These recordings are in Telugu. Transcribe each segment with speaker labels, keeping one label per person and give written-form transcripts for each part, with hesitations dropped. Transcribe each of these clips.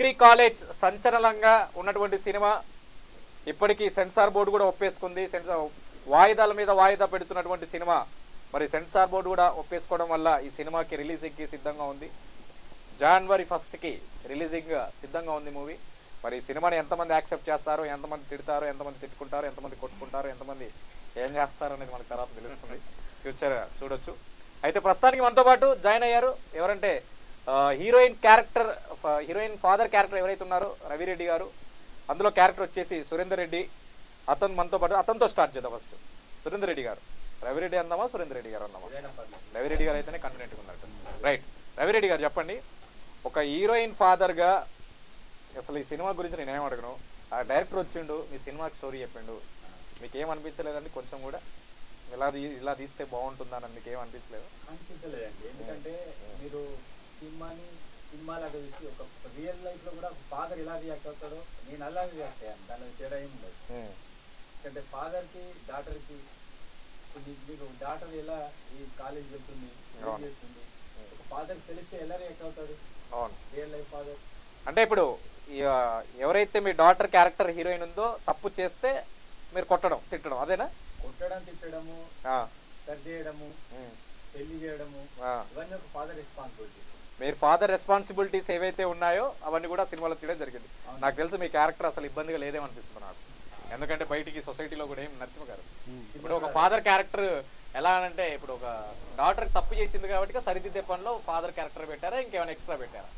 Speaker 1: డిగ్రీ కాలేజ్ సంచలనంగా ఉన్నటువంటి సినిమా ఇప్పటికీ సెన్సార్ బోర్డు కూడా ఒప్పేసుకుంది. వాయిదాల మీద వాయిదా పెడుతున్నటువంటి సినిమా మరి సెన్సార్ బోర్డు కూడా ఒప్పేసుకోవడం వల్ల ఈ సినిమాకి రిలీజింగ్కి సిద్ధంగా ఉంది. జనవరి 1కి రిలీజింగ్ సిద్ధంగా ఉంది మూవీ. మరి ఈ సినిమాని ఎంతమంది యాక్సెప్ట్ చేస్తారో, ఎంతమంది తిడతారో, ఎంతమంది తిట్టుకుంటారో, ఎంతమంది కొట్టుకుంటారో, ఎంతమంది ఏం చేస్తారో అనేది మనకు తర్వాత తెలుస్తుంది. ఫ్యూచర్ చూడొచ్చు. అయితే ప్రస్తుతానికి మనతో పాటు జాయిన్ అయ్యారు ఎవరంటే హీరోయిన్ ఫాదర్ క్యారెక్టర్ ఎవరైతే ఉన్నారో రవిరెడ్డి గారు. అందులో క్యారెక్టర్ వచ్చేసి సురేందర్ రెడ్డి. అతను మనతో పాటు, అతనితో స్టార్ట్ చేద్దాం. ఫస్ట్ సురేందర్ రెడ్డి గారు. రవిరెడ్డి అందామా సురేందర్ రెడ్డి గారు అందామా? రవిరెడ్డి గారు అయితేనే కన్వీనియంట్గా ఉన్నట్టు. రైట్, రవిరెడ్డి గారు చెప్పండి, ఒక హీరోయిన్ ఫాదర్గా అసలు ఈ సినిమా గురించి నేనేం అడగను. ఆ డైరెక్టర్ వచ్చిండు, మీ సినిమాకి స్టోరీ చెప్పిండు, మీకు ఏం అనిపించలేదండి? కొంచెం కూడా ఇలా తీస్తే బాగుంటుందని మీకు ఏం అనిపించలేదు?
Speaker 2: అనిపించలేదండి. ఎందుకంటే మీరు సినిమాలాగా చూసి ఒక రియల్ లైఫ్ లో కూడా ఫాదర్ ఎలా రియాక్ట్ అవుతాడో నేను అలాగే రియాక్ట్ అయ్యాను. దాని తేడా ఏం ఉండదు. ఎందుకంటే ఫాదర్ కి డాటర్ కి మీకు డాటర్ ఎలా ఈ కాలేజ్ వెళ్తుంది చేస్తుంది, ఒక ఫాదర్ తెలిస్తే ఎలా రియాక్ట్ అవుతాడు రియల్ లైఫ్ ఫాదర్.
Speaker 1: అంటే ఇప్పుడు ఎవరైతే మీ డాటర్ క్యారెక్టర్ హీరోయిన్ ఉందో తప్పు చేస్తే మీరు కొట్టడం తిట్టడం అదేనా?
Speaker 2: కొట్టడం తిట్టడము, సరి చేయడము, పెళ్లి చేయడము, ఇవన్నీ ఒక ఫాదర్ రెస్పాన్సిబిలిటీ.
Speaker 1: మీరు ఫాదర్ రెస్పాన్సిబిలిటీస్ ఏవైతే ఉన్నాయో అవన్నీ కూడా సినిమాలో తీయడం జరిగింది. నాకు తెలుసు మీ క్యారెక్టర్ అసలు ఇబ్బందిగా లేదేమనిపిస్తుంది నాకు. ఎందుకంటే బయటికి సొసైటీలో కూడా ఏం నరసింహ గారు ఇప్పుడు ఒక ఫాదర్ క్యారెక్టర్ ఎలా అంటే ఇప్పుడు ఒక డాటర్ తప్పు చేసింది కాబట్టి సరిదిద్దే పనిలో ఫాదర్ క్యారెక్టర్ పెట్టారా, ఇంకేమైనా ఎక్స్ట్రా పెట్టారా?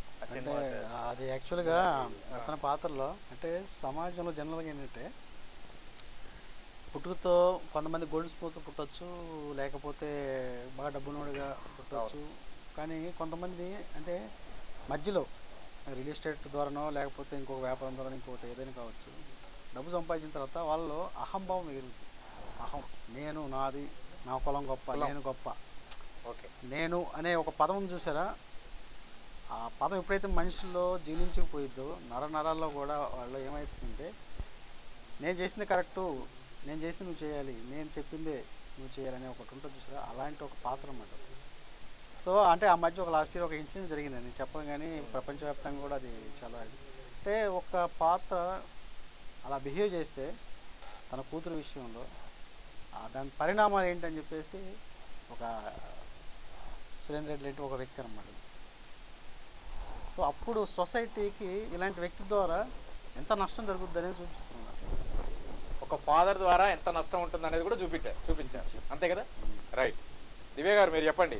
Speaker 3: అది యాక్చువల్గా అతని పాత్రలో అంటే సమాజంలో జనరల్గా ఏంటంటే పుట్టుకతో కొంతమంది గోల్డ్ స్పూన్తో పుట్టచ్చు, లేకపోతే బాగా డబ్బునోడిగా పుట్టవచ్చు. కానీ కొంతమంది అంటే మధ్యలో రియల్ ఎస్టేట్ ద్వారానో లేకపోతే ఇంకొక వ్యాపారం ద్వారా ఇంకొకటి ఏదైనా కావచ్చు, డబ్బు సంపాదించిన తర్వాత వాళ్ళలో అహంభావం ఎగురుతుంది. నేను, నాది, నా కులం గొప్ప, నేను గొప్ప,
Speaker 1: ఓకే
Speaker 3: నేను అనే ఒక పదం చూసారా? ఆ పదం ఎప్పుడైతే మనిషిలో జీర్ణించుకుపోయిద్దో నరాల్లో కూడా వాళ్ళు ఏమవుతుందంటే నేను చేసింది కరెక్టు, నేను చేసింది నువ్వు చేయాలి, నేను చెప్పిందే నువ్వు చేయాలని ఒకటి ఉంటుంది చూసారా? అలాంటి ఒక పాత్ర అన్నమాట. సో అంటే ఆ మధ్య ఒక లాస్ట్ ఇయర్ ఒక ఇన్సిడెంట్ జరిగిందండి, చెప్పడం కానీ ప్రపంచవ్యాప్తంగా కూడా అది చాలా అంటే ఒక పాత్ర అలా బిహేవ్ చేస్తే తన కూతురు విషయంలో దాని పరిణామాలు ఏంటని చెప్పేసి ఒక సురేందర్ రెడ్డి లాంటి ఒక వ్యక్తి అన్నమాట. సో అప్పుడు సొసైటీకి ఇలాంటి వ్యక్తి ద్వారా ఎంత నష్టం జరుగుతుంది అనేది చూపిస్తున్నారు.
Speaker 1: ఒక ఫాదర్ ద్వారా ఎంత నష్టం ఉంటుంది అనేది కూడా చూపించారు అంతే కదా? రైట్. దివ్య గారు మీరు చెప్పండి,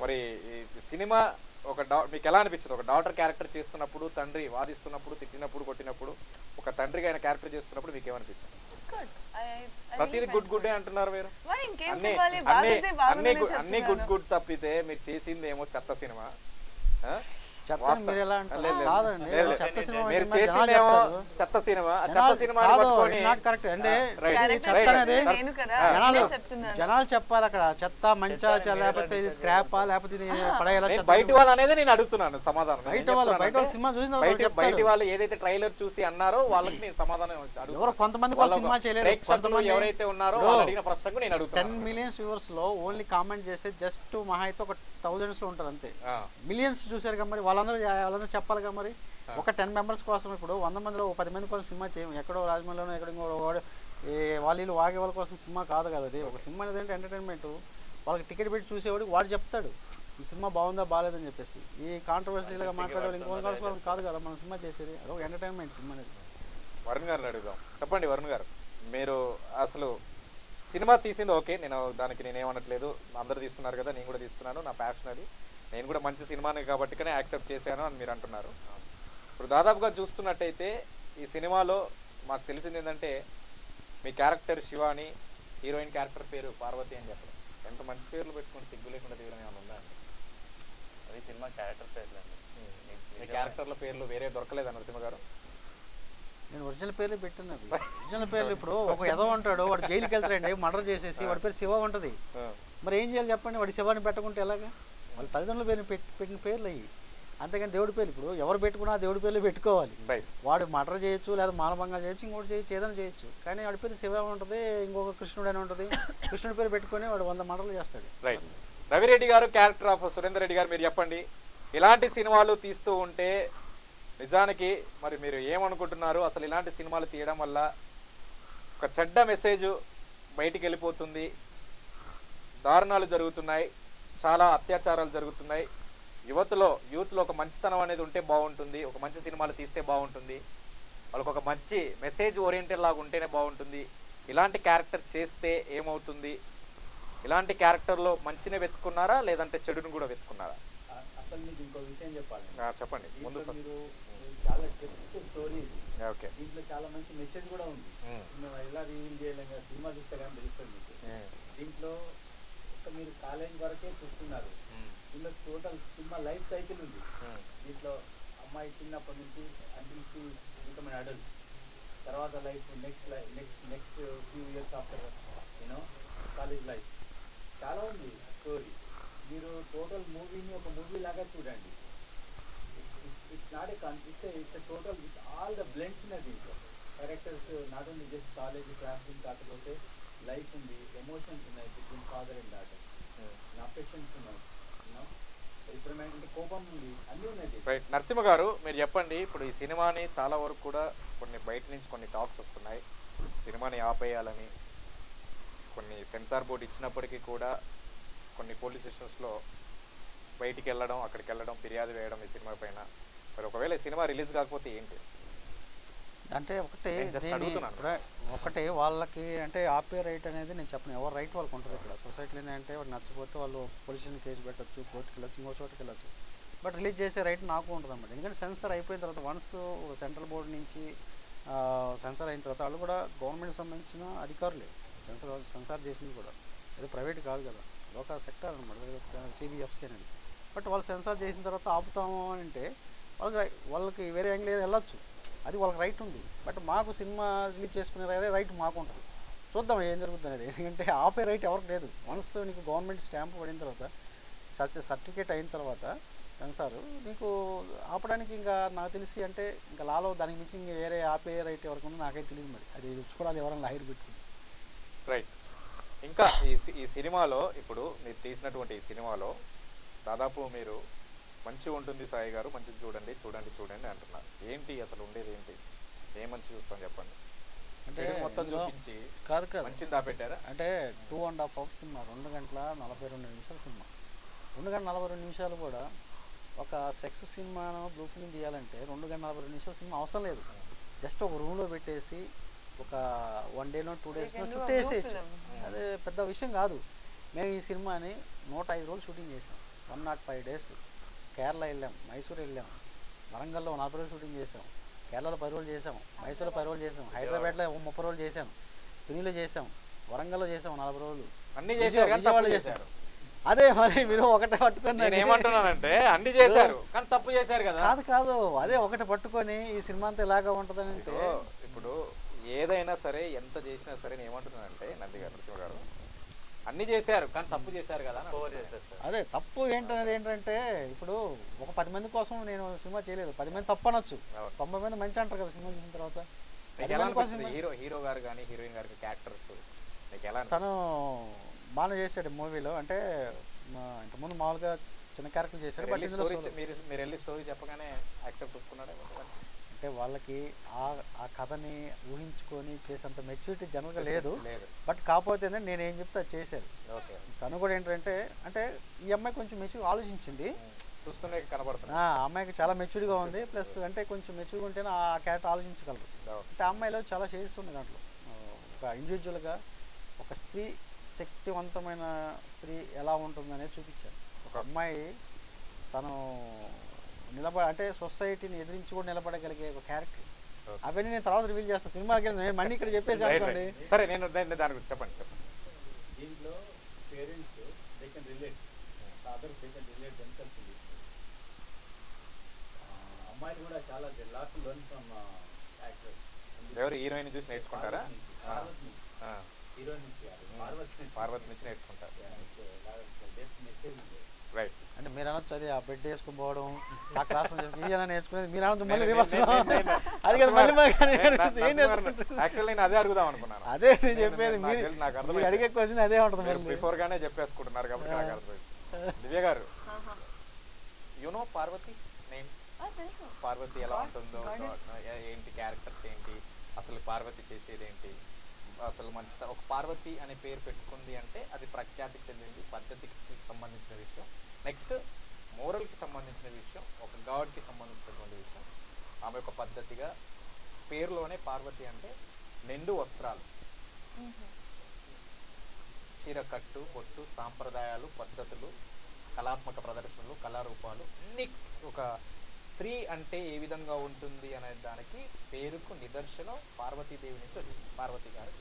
Speaker 1: మరి ఈ సినిమా మీకు ఎలా అనిపించింది? ఒక డాటర్ క్యారెక్టర్ చేస్తున్నప్పుడు, తండ్రి వాదిస్తున్నప్పుడు, తిట్టినప్పుడు, కొట్టినప్పుడు, ఒక తండ్రిగా ఆయన క్యారెక్టర్ చేస్తున్నప్పుడు మీకు ఏమనిపించింది? ప్రతిదీ గుడ్ అంటున్నారు మీరు. అన్ని గుడ్ తప్పితే మీరు చేసింది ఏమో చెత్త సినిమా.
Speaker 3: చెత్త జనాలు చెప్పాలి అక్కడ చెత్త మంచా లేకపోతే ఇది స్క్రాపా లేకపోతే
Speaker 1: బయట వాళ్ళు అనేది నేను అడుగుతున్నాను సమాధానం.
Speaker 3: బయట సినిమా చూసిన
Speaker 1: బయట వాళ్ళు ఏదైతే ట్రైలర్ చూసి అన్నారో వాళ్ళకి నేను సమాధానం
Speaker 3: ఎవరో కొంతమంది సినిమా చేయలేదు.
Speaker 1: ఎవరైతే ఉన్నారో అడిగిన ప్రశ్నకు నేను అడుగుతాను.
Speaker 3: 10 మిలియన్ వ్యూవర్స్ లో ఓన్లీ కామెంట్ చేస్తే జస్ట్ మహా అయితే ఒక థౌజండ్స్ లో ఉంటారు అంతే. మిలియన్స్ చూసారు కదా మరి వాళ్ళందరూ చెప్పాలి కదా మరి. ఒక 10 మెంబర్స్ కోసం ఇప్పుడు 100 మందిలో 10 మంది కోసం సినిమా చేయము. ఎక్కడో రాజమండ్రిలోనో ఎక్కడో వాళ్ళు వాగే వాళ్ళ కోసం సినిమా కాదు కదా అది. ఒక సినిమా అనేది ఎంటర్టైన్మెంట్. వాళ్ళకి టికెట్ పెట్టి చూసేవాడికి వాడు చెప్తాడు ఈ సినిమా బాగుందా బాగాలేదని చెప్పేసి. ఈ కాంట్రవర్సీలుగా మాట్లాడే ఇంకొక కావాల్సిన కాదు కదా మనం సినిమా చేసేది. అది ఒక ఎంటర్టైన్మెంట్ సినిమా అనేది.
Speaker 1: వరుణ్ గారిని అడుగుదాం. చెప్పండి వరుణ్ గారు, మీరు అసలు సినిమా తీసింది ఓకే, దానికి నేనేమనట్లేదు, అందరూ తీస్తున్నారు కదా, నేను కూడా తీస్తున్నాను, నా ప్యాషన్ అది, నేను కూడా మంచి సినిమాని కాబట్టికనే యాక్సెప్ట్ చేశాను అని మీరు అంటున్నారు. ఇప్పుడు దాదాపుగా చూస్తున్నట్టయితే ఈ సినిమాలో మాకు తెలిసింది ఏంటంటే మీ క్యారెక్టర్ శివాని, హీరోయిన్ క్యారెక్టర్ పేరు పార్వతి అని చెప్పడం. ఎంత మంచి పేర్లు పెట్టుకుని సిగ్గు లేకుండా తీయడం ఏమైనా ఉందా అండి?
Speaker 4: అది సినిమా క్యారెక్టర్ పేర్లు అండి.
Speaker 1: మీ క్యారెక్టర్ల పేర్లు వేరే దొరకలేదు నరసింహ గారు?
Speaker 3: నేను ఒరిజినల్ పేర్లు పెట్టిన ఒరిజినల్ పేర్లు. ఇప్పుడు ఒక ఎదో ఉంటాడు, వాడు జైలుకి వెళ్తాడండి మర్డర్ చేసేసి, వాడి పేరు శివ ఉంటుంది. మరి ఏం చేయాలి చెప్పండి? వాడి శివాని పెట్టకుంటే ఎలాగా? వాళ్ళ తల్లిదండ్రుల పేరు పెట్టిన పేర్లు అయ్యి. అంతేగాని దేవుడి పేర్లు ఇప్పుడు ఎవరు పెట్టుకున్నా దేవుడి పేర్లు పెట్టుకోవాలి. వాడు మర్డర్ చేయొచ్చు, లేదా మానభంగాలు చేయొచ్చు, ఇంకోటి చేయొచ్చు, ఏదైనా చేయొచ్చు. కానీ వాడి పేరు శివ ఉంటుంది, ఇంకొక కృష్ణుడు అని ఉంటుంది. కృష్ణుడి పేరు పెట్టుకొని వాడు 100 మర్డర్లు చేస్తాడు.
Speaker 1: రైట్. రవిరెడ్డి గారు క్యారెక్టర్ ఆఫ్ సురేందర్ రెడ్డి గారు మీరు చెప్పండి, ఇలాంటి సినిమాలు తీస్తూ ఉంటే నిజానికి మరి మీరు ఏమనుకుంటున్నారు? అసలు ఇలాంటి సినిమాలు తీయడం వల్ల ఒక చెడ్డ మెసేజ్ బయటికి వెళ్ళిపోతుంది, దారుణాలు జరుగుతున్నాయి, చాలా అత్యాచారాలు జరుగుతున్నాయి. యూత్లో ఒక మంచితనం అనేది ఉంటే బాగుంటుంది, ఒక మంచి సినిమాలు తీస్తే బాగుంటుంది, వాళ్ళకు ఒక మంచి మెసేజ్ ఓరియంటెడ్ లాగా ఉంటేనే బాగుంటుంది. ఇలాంటి క్యారెక్టర్ చేస్తే ఏమవుతుంది? ఇలాంటి క్యారెక్టర్లో మంచినే వెతుకున్నారా లేదంటే చెడుని కూడా వెతుకున్నారా?
Speaker 2: అసలు మీకు ఇంకో విషయం చెప్పాలి.
Speaker 1: చెప్పండి ముందు.
Speaker 2: మీరు చాలా డెప్త్ స్టోరీ,
Speaker 1: ఓకే,
Speaker 2: దీంట్లో చాలా మంచి మెసేజ్ కూడా ఉంది. మేము ఎలా రివీల్ చేయలేం, సినిమా చూస్తే కానీ తెలుస్తుంది మీకు. దీంట్లో మీరు కాలేజ్ వరకే చూస్తున్నారు, దీంట్లో టోటల్ సినిమా లైఫ్ సైకిల్ ఉంది. దీంట్లో అమ్మాయి చిన్నప్పటి నుంచి అంటించి ఇంకమైన అడల్ట్, తర్వాత life next few years after college life, చాలా ఉంది స్టోరీ. మీరు టోటల్ మూవీని ఒక మూవీ లాగా చూడండి. It's not it's total with all the blends ఉన్నాయి దీంట్లో. Characters not only just college class room కాకపోతే లైఫ్ ఉంది, ఎమోషన్స్ ఉన్నాయి between father and daughter, affections ఉన్నాయి, అంటే కోపం ఉంది, అన్నీ ఉన్నాయి.
Speaker 1: రైట్. నరసింహ గారు మీరు చెప్పండి, ఇప్పుడు ఈ సినిమాని చాలా వరకు కూడా బయట నుంచి కొన్ని టాక్స్ వస్తున్నాయి, సినిమాని ఆపేయాలని. కొన్ని సెన్సార్ బోర్డు ఇచ్చినప్పటికీ కూడా కొన్ని పోలీస్ స్టేషన్స్లో బయటికి వెళ్ళడం, అక్కడికి వెళ్ళడం, ఫిర్యాదు వేయడం ఈ సినిమా పైన. మరి ఒకవేళ ఈ సినిమా రిలీజ్ కాకపోతే ఏంటి
Speaker 3: అంటే ఒకటే వాళ్ళకి అంటే ఆపే రైట్ అనేది నేను చెప్పను. ఎవరు రైట్ వాళ్ళకి ఉంటుంది. ఇక్కడ సొసైటీలో అంటే వాడు నచ్చకపోతే వాళ్ళు పోలీస్ స్టేషన్ కేసు పెట్టచ్చు, కోర్టుకి వెళ్ళచ్చు, ఇంకో చోటుకి వెళ్ళచ్చు. బట్ రిలీజ్ చేసే రైట్ నాకు ఉంటుంది అన్నమాట. ఎందుకంటే సెన్సార్ అయిపోయిన తర్వాత వన్స్ సెంట్రల్ బోర్డు నుంచి సెన్సార్ అయిన తర్వాత వాళ్ళు కూడా గవర్నమెంట్ సంబంధించిన అధికారులే సెన్సార్ చేసింది కూడా, ఏదో ప్రైవేట్ కాదు కదా, లోకల్ సెక్టర్ అనమాట, సిబిఎఫ్సి అనేది. బట్ వాళ్ళు సెన్సార్ చేసిన తర్వాత ఆపుతాము అని అంటే వాళ్ళకి వేరే యాంగిల్ వెళ్ళొచ్చు, అది వాళ్ళకి రైట్ ఉంది. బట్ మాకు సినిమా రిలీజ్ చేసుకునే రైట్ మాకు ఉంటుంది. చూద్దాం ఏం జరుగుతుంది అనేది. ఎందుకంటే ఆపే రైట్ ఎవరికి లేదు. వన్స్ నీకు గవర్నమెంట్ స్టాంప్ పడిన తర్వాత, సర్టిఫికేట్ అయిన తర్వాత సెన్సార్ నీకు ఆపడానికి ఇంకా నాకు తెలిసి అంటే ఇంకా లాలో దానికి మించి ఇంకా వేరే ఆపే రైట్ ఎవరికి ఉందో నాకైతే తెలియదు. మరి అది చూడాలి ఎవరైనా లాయర్ పెట్టుకుని.
Speaker 1: రైట్. ఇంకా ఈ సినిమాలో ఇప్పుడు మీరు తీసినటువంటి ఈ సినిమాలో దాదాపు మీరు మంచిగా ఉంటుంది సాయి గారు, మంచిది చూడండి చూడండి చూడండి అంటున్నారు. ఏంటి అసలు ఉండేది ఏంటి? ఏ మంచి చూస్తాం చెప్పండి. అంటే మొత్తం చూపించి
Speaker 3: కాదు
Speaker 1: మంచిది దాపెట్టారా?
Speaker 3: అంటే 2.5 hours సినిమా, 2 గంటల 42 నిమిషాల సినిమా. 2 గంటల 42 నిమిషాలు కూడా ఒక సెక్స్ సినిమాను బ్లూ ఫిల్మ్ తీయాలంటే 2 గంటల 42 నిమిషాల సినిమా అవసరం లేదు. జస్ట్ ఒక రూమ్లో పెట్టేసి ఒక 1 డేనో 2 డేస్లో చుట్టేసేయచ్చు. అదే పెద్ద విషయం కాదు. మేము ఈ సినిమాని 105 రోజులు షూటింగ్ చేసాం. 105 days. కేరళ వెళ్ళాం, మైసూర్ వెళ్ళాం, వరంగల్లో 40 రోజులు షూటింగ్ చేసాం, కేరళలో 10 రోజులు చేసాం, మైసూర్లో 10 రోజులు చేసాం, హైదరాబాద్లో 30 రోజులు చేసాం, తునిలో చేసాం, వరంగల్లో చేసాం 40 రోజులు,
Speaker 1: అన్ని చేశారు.
Speaker 3: చేశారు. అదే మరి మీరు ఒకటే పట్టుకొని
Speaker 1: ఏమంటున్నానంటే అన్ని చేశారు కానీ తప్పు చేశారు కదా.
Speaker 3: కాదు అదే ఒకటి పట్టుకొని ఈ సినిమా అంతా ఎలాగా ఉంటుందని.
Speaker 1: ఇప్పుడు ఏదైనా సరే ఎంత చేసినా సరే నేను ఏమంటున్నానంటే నంది గారు, నరసింహ గారు, అన్ని చేశారు కానీ తప్పు చేశారు కదా.
Speaker 3: అదే తప్పు ఏంటనేది ఏంటంటే ఇప్పుడు ఒక 10 మంది కోసం నేను సినిమా చేయలేదు. 10 మంది తప్పు అనొచ్చు, 90 మంది మంచి అంటారు కదా సినిమా చూసిన తర్వాత.
Speaker 1: హీరో గారు కానీ హీరోయిన్ గారికి క్యారెక్టర్స్
Speaker 3: తను బాగా చేశాడు మూవీలో. అంటే ఇంతకుముందు మామూలుగా చిన్న క్యారెక్టర్ చేశాడు. బట్
Speaker 1: మీరు వెళ్ళి స్టోరీ చెప్పగానే యాక్సెప్ట్ ఒప్పుకున్నాడే.
Speaker 3: అంటే వాళ్ళకి ఆ కథని ఊహించుకొని చేసేంత మెచ్యూరిటీ జనరల్గా లేదు. బట్ కాకపోతే నేను ఏం చెప్తే అది చేశారు. తను కూడా ఏంటంటే అంటే ఈ అమ్మాయి కొంచెం మెచ్యూర్ ఆలోచించింది,
Speaker 1: చూస్తూనే కనబడుతుంది.
Speaker 3: ఆ అమ్మాయికి చాలా మెచ్యూర్గా ఉంది. ప్లస్ అంటే కొంచెం మెచ్యూర్గా ఉంటేనే ఆ క్యారెక్టర్ ఆలోచించగలరు. అంటే ఆ అమ్మాయిలో చాలా షేడ్స్ ఉంది దాంట్లో. ఒక ఇండివిజువల్గా ఒక స్త్రీ, శక్తివంతమైన స్త్రీ ఎలా ఉంటుందనేది చూపించారు. ఒక అమ్మాయి తను అంటే సొసైటీని ఎదిరించి కూడా నిలబడగలిగే ఒక క్యారెక్టర్. అవన్నీ నేను తర్వాత రివీల్ చేస్తాను సినిమాకి వెళ్ళి. నేను మళ్ళీ ఇక్కడ చెప్పేసి అనుకోండి.
Speaker 1: సరే నేను దాని గురించి చెప్పండి.
Speaker 2: దీంట్లో parents they can relate, father they can relate themselves to this. అమ్మాయిలు కూడా చాలా lot to learn from actors.
Speaker 1: ఎవరు హీరోయిన్ చూసి నేర్చుకుంటారా?
Speaker 2: హీరోయిన్ నుంచి
Speaker 1: పార్వతి నుంచి నేర్చుకుంటారు. రైట్.
Speaker 3: అంటే మీరు అనొచ్చు అది ఆ బెడ్ వేసుకుని పోవడం, ఆ క్లాస్ నేర్చుకునేది మీరు అనొచ్చు. మళ్ళీ రివర్స్ అది కదా మళ్ళీ
Speaker 1: యాక్చువల్లీ నేను అదే అడుగుదాం అనుకున్నాను.
Speaker 3: అదే నేను చెప్పేది. మీరు అడిగే క్వశ్చన్ అదే ఉంటుంది.
Speaker 1: బిఫోర్ గానే చెప్పేసుకుంటున్నారు కాబట్టి నాకు అర్థమైంది. దివ్య గారు, యు నో పార్వతి నేమ్?
Speaker 5: తెలుసు.
Speaker 1: పార్వతి ఎలా
Speaker 5: God-
Speaker 1: ఉంటుందో,
Speaker 5: goddess.
Speaker 1: ఏంటి క్యారెక్టర్స్ ఏంటి, అసలు పార్వతి చేసేది ఏంటి, అసలు మంచి ఒక పార్వతి అనే పేరు పెట్టుకుంది అంటే అది ప్రఖ్యాతికి చెందింది, పద్ధతికి సంబంధించిన విషయం, నెక్స్ట్ మోరల్కి సంబంధించిన విషయం, ఒక గాడ్కి సంబంధించినటువంటి విషయం. ఆమె ఒక పద్ధతిగా పేరులోనే పార్వతి అంటే నిండు వస్త్రాలు, చీరకట్టు, బొట్టు, సాంప్రదాయాలు, పద్ధతులు, కళాత్మక ప్రదర్శనలు, కళారూపాలు అన్ని ఒక స్త్రీ అంటే ఏ విధంగా ఉంటుంది అనే దానికి పేరుకు నిదర్శనం పార్వతీదేవి నుంచి వచ్చింది, పార్వతి గారు.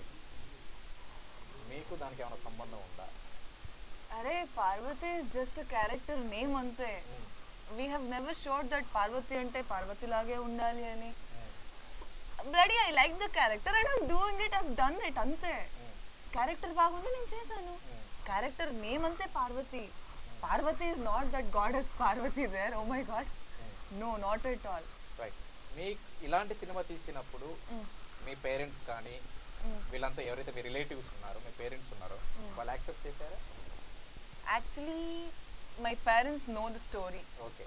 Speaker 1: మీకు దానికి ఏమైనా సంబంధం ఉందా?
Speaker 5: అరే Parvati is just character name అంతే. We have never showed that Parvati అంటే పార్వతి లాగే ఉండాలి అని. Bloody I like the character and I'm doing it, I've done it అంతే. క్యారెక్టర్ బాగుంది నేను చేశాను. క్యారెక్టర్ నేమ్ అంతే Parvati. Parvati is not that goddess Parvati there. Oh my god, no, not at all.
Speaker 1: Right. మీకు ఇలాంటి సినిమా తీసినప్పుడు మీ పేరెంట్స్ కానీ వీళ్ళంతా ఎవరైతే మీ రిలేటివ్స్ ఉన్నారో, మీ పేరెంట్స్ ఉన్నారో, వాళ్ళు యాక్సెప్ట్ చేశారా?
Speaker 5: Actually my parents know the story,
Speaker 1: okay,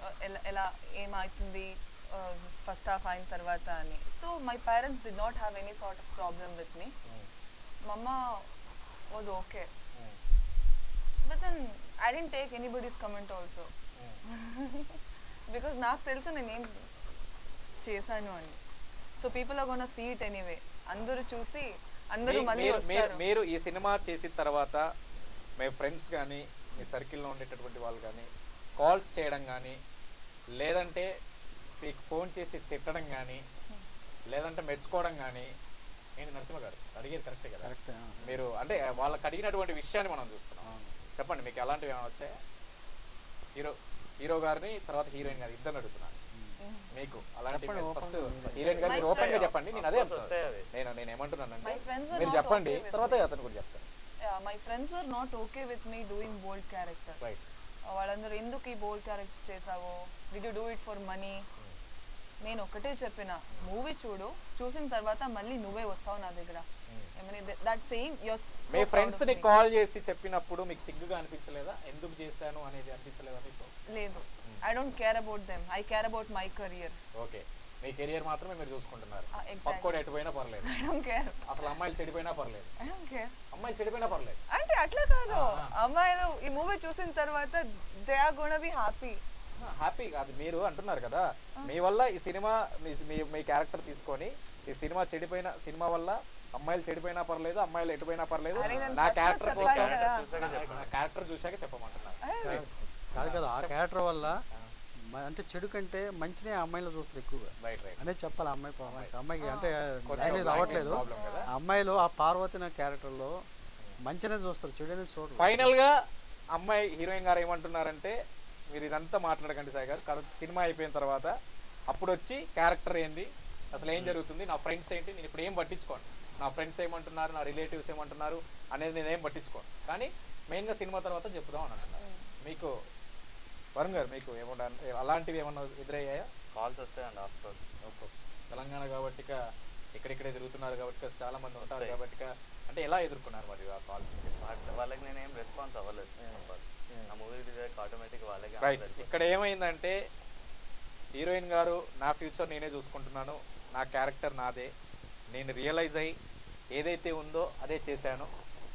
Speaker 5: ఎలా ఏమవుతుంది ఫస్ట్ హాఫ్ అయిన తర్వాత అని. So my parents did not have any sort of problem with me. Mamma was okay, but then I didn't take anybody's comment also, because నాకు తెలుసు నేనేం చేశాను అని. So people are gonna see it anyway. అందరూ చూసి అందరూ మళ్ళీ వస్తారు.
Speaker 1: మీరు ఈ సినిమా చేసిన తర్వాత మీ ఫ్రెండ్స్ కానీ మీ సర్కిల్లో ఉండేటటువంటి వాళ్ళు కానీ కాల్స్ చేయడం కానీ, లేదంటే మీకు ఫోన్ చేసి తిట్టడం కానీ, లేదంటే మెచ్చుకోవడం కానీ, ఏంటి నరసింహ గారు అడిగేది కరెక్టే కదా?
Speaker 3: కరెక్ట్.
Speaker 1: మీరు అంటే వాళ్ళకి అడిగినటువంటి విషయాన్ని మనం చూస్తున్నాం. చెప్పండి, మీకు ఎలాంటివి ఏమైనా వచ్చాయా? హీరో గారిని తర్వాత హీరోయిన్ గారు ఇద్దరు అడుగుతున్నాను. మీకు అలాంటి ఫస్ట్ హీరోయిన్ గారు మీరు ఓపెన్ గా చెప్పండి. నేను అదే నేను ఏమంటున్నానంటే మీరు చెప్పండి, తర్వాత అతను కూడా చెప్తాను.
Speaker 5: My friends were not okay with me doing bold character. వాళ్ళందరూ ఎందుకు ఈ బోల్డ్ క్యారెక్టర్ చేసావు, did you do it for money? నేను ఒకటే చెప్పిన, మూవీ చూసిన తర్వాత మళ్ళీ నువ్వే వస్తావు నా దగ్గర. దట్ సేయింగ్
Speaker 1: మీ ఫ్రెండ్స్ ని కాల్ చేసి చెప్పినప్పుడు మీకు సిగ్గుగా అనిపించలేదా? ఎందుకు చేస్తాను అనేది అనిపించలేదా మీకు?
Speaker 5: లేదు, I don't care about them, I care about my career.
Speaker 1: Okay, me career మాత్రమే మీరు చూసుకుంటున్నారు. పక్కోడు ఎటుపోయినా పర్లేదు,
Speaker 5: ఐ డోంట్ కేర్.
Speaker 1: అసలు అమ్మాయిలు చెడిపోయినా పర్లేదు,
Speaker 5: ఐ డోంట్ కేర్.
Speaker 1: అమ్మాయిలు చెడిపోయినా పర్లేదు
Speaker 5: అంటే అట్లా కాదు, అమ్మాయిలు ఈ మూవీ చూసిన తర్వాత they are gonna be happy.
Speaker 1: Happy కాదు, మీరు అంటున్నారు కదా మీ వల్ల ఈ సినిమా మీ క్యారెక్టర్ తీసుకొని ఈ సినిమా చెడిపోయిన సినిమా వల్ల అమ్మాయిలు చెడిపోయినా పర్లేదు, అమ్మాయిలు ఎటుపోయినా పర్లేదు, నా క్యారెక్టర్ కోసం నా క్యారెక్టర్ చూశాక చెప్పమంటున్నారు.
Speaker 3: కాదు కదా, ఆ క్యారెక్టర్ వల్ల అంటే చెడు కంటే మంచినే అమ్మాయిలు చూస్తారు ఎక్కువగా అనేది చెప్పాలి. అమ్మాయికి అంటే రావట్లేదు. అమ్మాయిలు ఆ పార్వతి నా క్యారెక్టర్లో మంచినే చూస్తారు, చెడు అనేది చూడరు.
Speaker 1: ఫైనల్ గా అమ్మాయి హీరోయిన్ గారు ఏమంటున్నారంటే, మీరు ఇదంతా మాట్లాడకండి సాయి గారు, సినిమా అయిపోయిన తర్వాత అప్పుడు వచ్చి క్యారెక్టర్ ఏంది, అసలు ఏం జరుగుతుంది, నా ఫ్రెండ్స్ ఏంటి, నేను ఇప్పుడు ఏం పట్టించుకోను, నా ఫ్రెండ్స్ ఏమంటున్నారు, నా రిలేటివ్స్ ఏమంటున్నారు అనేది నేనేం పట్టించుకోను, కానీ మెయిన్గా సినిమా తర్వాత చెప్పుదాం అని అంటున్నారు. మీకు వరుణ్ గారు మీకు ఏమన్నా అలాంటివి ఏమన్నా ఎదురయ్యాయా?
Speaker 4: కాల్స్ వస్తాయండి ఆఫ్కోర్స్.
Speaker 1: తెలంగాణ కాబట్టి ఇక్కడిక్కడే తిరుగుతున్నారు కాబట్టి చాలా మంది ఉంటారు కాబట్టి, అంటే ఎలా ఎదుర్కొన్నారు మరి ఆ కాల్స్?
Speaker 4: వాళ్ళకి నేనేం రెస్పాన్స్ అవ్వలేదు, ఆ మూవీ ఆటోమేటిక్ వాళ్ళకి.
Speaker 1: రైట్. ఇక్కడ ఏమైందంటే హీరోయిన్ గారు నా ఫ్యూచర్ నేనే చూసుకుంటున్నాను, నా క్యారెక్టర్ నాదే, నేను రియలైజ్ అయ్యి ఏదైతే ఉందో అదే చేశాను,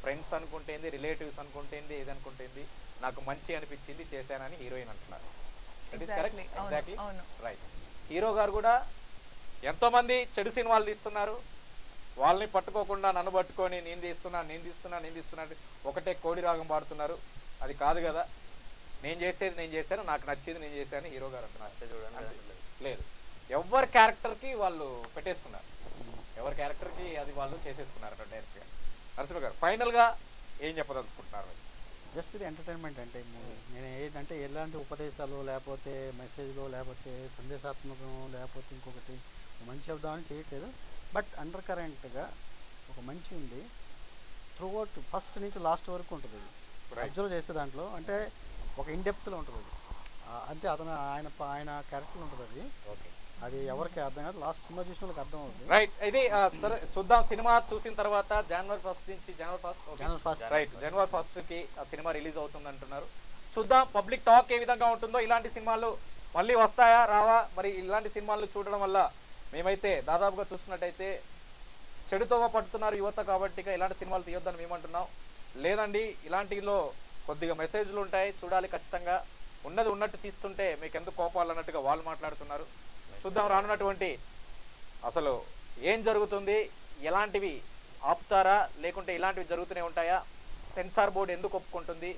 Speaker 1: ఫ్రెండ్స్ అనుకుంటేంది, రిలేటివ్స్ అనుకుంటేంది, ఏదనుకుంటేంది, నాకు మంచి అనిపించింది చేశానని హీరోయిన్ అంటున్నారు. That is correct. Exactly right. Hero గారు కూడా ఎంతోమంది చెడు సినిమాలు తీస్తున్నారు, వాళ్ళని పట్టుకోకుండా నన్ను పట్టుకొని నేను తీస్తున్నా ఒకటే కోడి రాగం పాడుతున్నారు. అది కాదు కదా, నేను చేసేది నేను చేశాను, నాకు నచ్చేది నేను చేశాను హీరో గారు అంటున్నారు.
Speaker 4: చూడండి,
Speaker 1: లేదు, ఎవరి క్యారెక్టర్కి వాళ్ళు పెట్టేసుకున్నారు, ఎవరి క్యారెక్టర్కి అది వాళ్ళు చేసేసుకున్నారు డైరెక్ట్గా. నరసింహ గారు ఫైనల్గా ఏం చెప్పదలుచుకుంటున్నారు?
Speaker 3: జస్ట్ ఇది ఎంటర్టైన్మెంట్ అంటే మూవీ. నేను ఏంటంటే ఎలాంటి ఉపదేశాలు లేకపోతే మెసేజ్లు లేకపోతే సందేశాత్మకం లేకపోతే ఇంకొకటి మంచి చెప్దామని చేయట్లేదు. బట్ అండర్ కరెంట్గా ఒక మంచి ఉంది, త్రూ అవుట్ ఫస్ట్ నుంచి లాస్ట్ వరకు ఉంటుంది. అది అబ్జర్వ్ చేసే దాంట్లో అంటే ఒక ఇన్డెప్త్లో ఉంటుంది అది. అంటే అతను ఆయన క్యారెక్టర్ ఉంటుంది అది. అది ఎవరికి అర్థం కాదు, లాస్ట్ సినిమా చూసిన వాళ్ళకి అర్థం అవుతుంది.
Speaker 1: రైట్. ఇది సరే చూద్దాం. సినిమా చూసిన తర్వాత జనవరి 1 నుంచి జనవరి 1కి ఆ సినిమా రిలీజ్ అవుతుంది అంటున్నారు. చూద్దాం పబ్లిక్ టాక్ ఏ విధంగా ఉంటుందో. ఇలాంటి సినిమాలు మళ్ళీ వస్తాయా రావా? మరి ఇలాంటి సినిమాలు చూడడం వల్ల మేమైతే దాదాపుగా చూస్తున్నట్టయితే చెడుతోవ పడుతున్నారు యువత, కాబట్టి ఇక ఇలాంటి సినిమాలు తీయొద్దని మేమంటున్నాం. లేదండి ఇలాంటిలో కొద్దిగా మెసేజ్లు ఉంటాయి, చూడాలి ఖచ్చితంగా, ఉన్నది ఉన్నట్టు తీస్తుంటే మీకు ఎందుకు కోపాలు అన్నట్టుగా వాళ్ళు మాట్లాడుతున్నారు. చూద్దాం రానున్నటువంటి అసలు ఏం జరుగుతుంది, ఎలాంటివి ఆపుతారా లేకుంటే ఇలాంటివి జరుగుతూనే ఉంటాయా, సెన్సార్ బోర్డు ఎందుకు ఒప్పుకుంటుంది,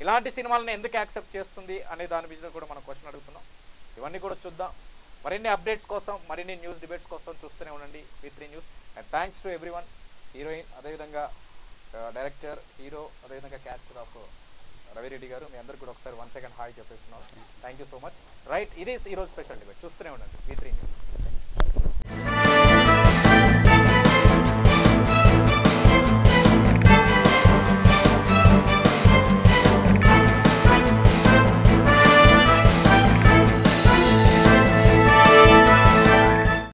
Speaker 1: ఇలాంటి సినిమాలను ఎందుకు యాక్సెప్ట్ చేస్తుంది అనే దాని మీద కూడా మనం క్వశ్చన్ అడుగుతున్నాం. ఇవన్నీ కూడా చూద్దాం. మరిన్ని అప్డేట్స్ కోసం, మరిన్ని న్యూస్ డిబేట్స్ కోసం చూస్తూనే ఉండండి V3 news. And thanks to everyone, heroine, అదేవిధంగా డైరెక్టర్, హీరో, అదేవిధంగా క్యారెక్టర్ ఆఫ్ రవిరెడ్డి గారు, మీ అందరికి కూడా ఒకసారి 1 second hi చెప్పేస్తున్నాం. Thank you so much. Right, ఇది ఈరోజు స్పెషల్ డిబేట్. చూస్తూనే ఉండండి V3 న్యూస్.